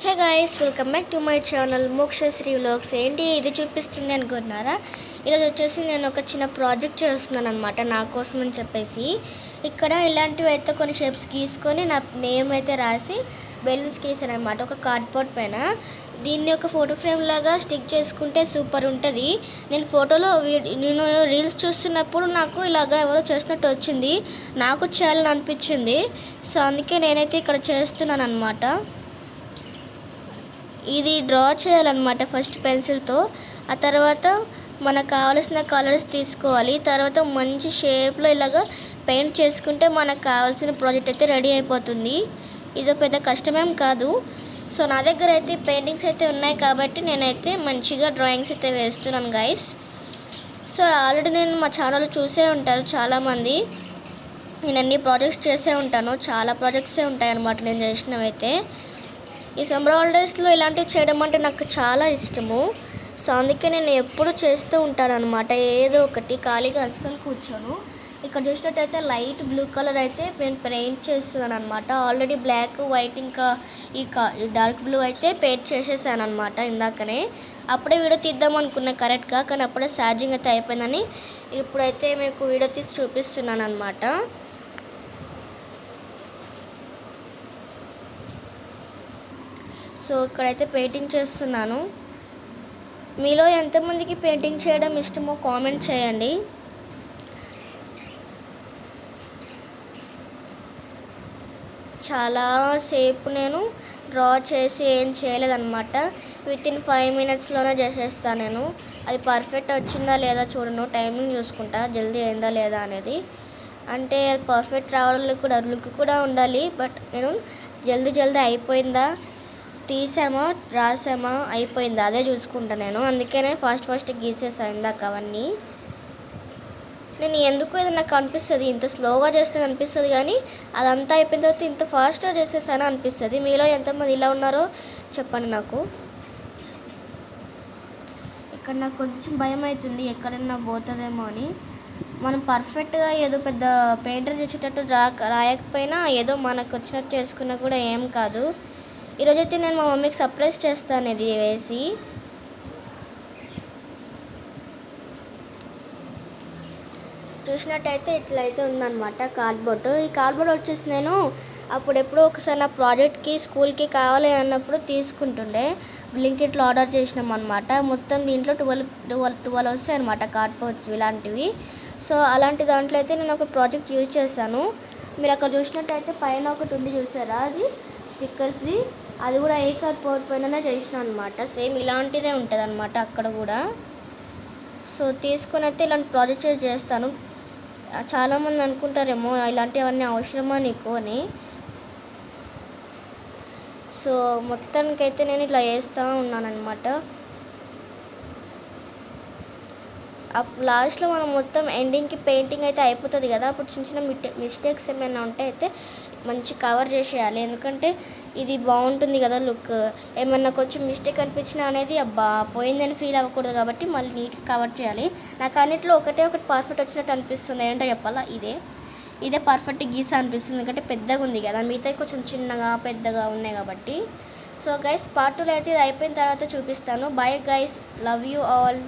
Hey guys, welcome back to my channel Mokshasri vlogs. ఏంటి ఇది చూపిస్తుంది అనుకుంటున్నారా? ఈరోజు వచ్చేసి నేను ఒక చిన్న ప్రాజెక్ట్ చేస్తున్నాను అనమాట, నా కోసం అని చెప్పేసి. ఇక్కడ ఇలాంటివి అయితే కొన్ని షేప్స్ గీసుకొని నా నేమ్ అయితే రాసి బెలూన్స్ గీసాను అనమాట ఒక కార్డ్బోర్డ్ పైన. దీన్ని ఒక ఫోటో ఫ్రేమ్ లాగా స్టిక్ చేసుకుంటే సూపర్ ఉంటుంది. నేను రీల్స్ చూస్తున్నప్పుడు నాకు ఇలాగా ఎవరో చేస్తున్నట్టు వచ్చింది, నాకు చేయాలని అనిపించింది. సో అందుకే నేనైతే ఇక్కడ చేస్తున్నాను అనమాట. ఇది డ్రా చేయాలన్నమాట ఫస్ట్ పెన్సిల్తో. ఆ తర్వాత మనకు కావాల్సిన కలర్స్ తీసుకోవాలి. తర్వాత మంచి షేప్లో ఇలాగ పెయింట్ చేసుకుంటే మనకు కావాల్సిన ప్రాజెక్ట్ అయితే రెడీ అయిపోతుంది. ఇది పెద్ద కష్టమేం కాదు. సో నా దగ్గర అయితే పెయింటింగ్స్ అయితే ఉన్నాయి కాబట్టి నేనైతే మంచిగా డ్రాయింగ్స్ అయితే వేస్తున్నాను గైస్. సో ఆల్రెడీ నేను మా ఛానల్ చూసే ఉంటారు చాలామంది. నేను అన్ని ప్రాజెక్ట్స్ చేసే ఉంటాను, చాలా ప్రాజెక్ట్సే ఉంటాయి అన్నమాట నేను చేసినవైతే. ఈ సమ్మర్ హాలిడేస్లో ఇలాంటివి చేయడం అంటే నాకు చాలా ఇష్టము. సో అందుకే నేను ఎప్పుడు చేస్తూ ఉంటాను అనమాట, ఏదో ఒకటి. ఖాళీగా అస్సలు కూర్చోను. ఇక్కడ చూసినట్టయితే లైట్ బ్లూ కలర్ అయితే నేను పెయింట్ చేస్తున్నాను అనమాట. ఆల్రెడీ బ్లాక్, వైట్, ఇంకా ఈ డార్క్ బ్లూ అయితే పెయింట్ చేసేసాను అనమాట ఇందాకనే. అప్పుడే వీడియో తీద్దాం అనుకున్నా కరెక్ట్గా, కానీ అప్పుడే ఛార్జింగ్ అయితే అయిపోయిందని ఇప్పుడైతే మీకు వీడియో తీసి చూపిస్తున్నాను అనమాట. సో ఇక్కడైతే పెయింటింగ్ చేస్తున్నాను. మీలో ఎంతమందికి పెయింటింగ్ చేయడం ఇష్టమో కామెంట్ చేయండి. చాలాసేపు నేను డ్రా చేసి ఏం చేయలేదన్నమాట. వితిన్ 5 minutesలోనే చేసేస్తాను నేను. అది పర్ఫెక్ట్ వచ్చిందా లేదా చూడను, టైమింగ్ చూసుకుంటా జల్దీ అయిందా లేదా అనేది. అంటే పర్ఫెక్ట్ రావడానికి కూడా లుక్ కూడా ఉండాలి. బట్ నేను జల్దీ అయిపోయిందా, తీసామా, రాసామా, అయిపోయిందా అదే చూసుకుంటా నేను. అందుకనే ఫాస్ట్ గీసేసాను ఇందాక అవన్నీ. నేను ఎందుకు ఇది నాకు అనిపిస్తుంది, ఇంత స్లోగా చేస్తే అనిపిస్తుంది, కానీ అదంతా అయిపోయిన తర్వాత ఇంత ఫాస్ట్గా చేసేసాను అనిపిస్తుంది. మీలో ఎంతమంది ఇలా ఉన్నారో చెప్పండి నాకు. ఇక్కడ నాకు కొంచెం భయం అవుతుంది ఎక్కడన్నా పోతుందేమో అని. మనం పర్ఫెక్ట్గా ఏదో పెద్ద పెయింటర్ చేసేటట్టు రాయకపోయినా ఏదో మనకు వచ్చినట్టు చేసుకున్నా కూడా ఏం కాదు. ఈరోజైతే నేను మా మమ్మీకి సర్ప్రైజ్ చేస్తాను ఇది వేసి. చూసినట్టయితే ఇట్లయితే ఉందన్నమాట కార్డ్బోర్డ్. ఈ కార్డ్బోర్డ్ వచ్చేసి నేను అప్పుడెప్పుడో ఒకసారి నా ప్రాజెక్ట్కి స్కూల్కి కావాలి అన్నప్పుడు తీసుకుంటుండే. బ్లింకిట్లో ఆర్డర్ చేసినాం అనమాట. మొత్తం దీంట్లో 12 వస్తాయి అనమాట కార్డ్బోర్డ్స్ ఇలాంటివి. సో అలాంటి దాంట్లో అయితే నేను ఒక ప్రాజెక్ట్ యూజ్ చేశాను. మీరు అక్కడ చూసినట్టయితే పైన ఒకటి ఉంది చూసారా, అది స్టిక్కర్స్ది. అది కూడా ఏ కార్డ్బోర్డ్ పైననే చేసిన అనమాట. సేమ్ ఇలాంటిదే ఉంటుంది అనమాట అక్కడ కూడా. సో తీసుకొని అయితే ఇలాంటి ప్రాజెక్ట్ చేస్తాను. చాలామంది అనుకుంటారేమో ఇలాంటివన్నీ అవసరమా నీకు అని. సో మొత్తానికైతే నేను ఇట్లా వేస్తూ ఉన్నాను అనమాట. అప్పుడు లాస్ట్లో మనం మొత్తం ఎండింగ్కి పెయింటింగ్ అయితే అయిపోతుంది కదా, అప్పుడు చిన్న మిస్టేక్స్ ఏమైనా ఉంటే అయితే మంచి కవర్ చేసేయాలి. ఎందుకంటే ఇది బాగుంటుంది కదా లుక్. ఏమన్నా కొంచెం మిస్టేక్ అనిపించినా అనేది అబ్బా పోయిందని ఫీల్ అవ్వకూడదు కాబట్టి మళ్ళీ నీట్గా కవర్ చేయాలి. నాకు అన్నిట్లో ఒకటి పర్ఫెక్ట్ వచ్చినట్టు అనిపిస్తుంది. ఏంటో చెప్పాలా, ఇదే పర్ఫెక్ట్ గీసా అనిపిస్తుంది. ఎందుకంటే పెద్దగా ఉంది కదా, మిగతా కొంచెం చిన్నగా పెద్దగా ఉన్నాయి కాబట్టి. సో గైస్, పార్ట్ 2 అయితే ఇది అయిపోయిన తర్వాత చూపిస్తాను. Bye guys, love you all.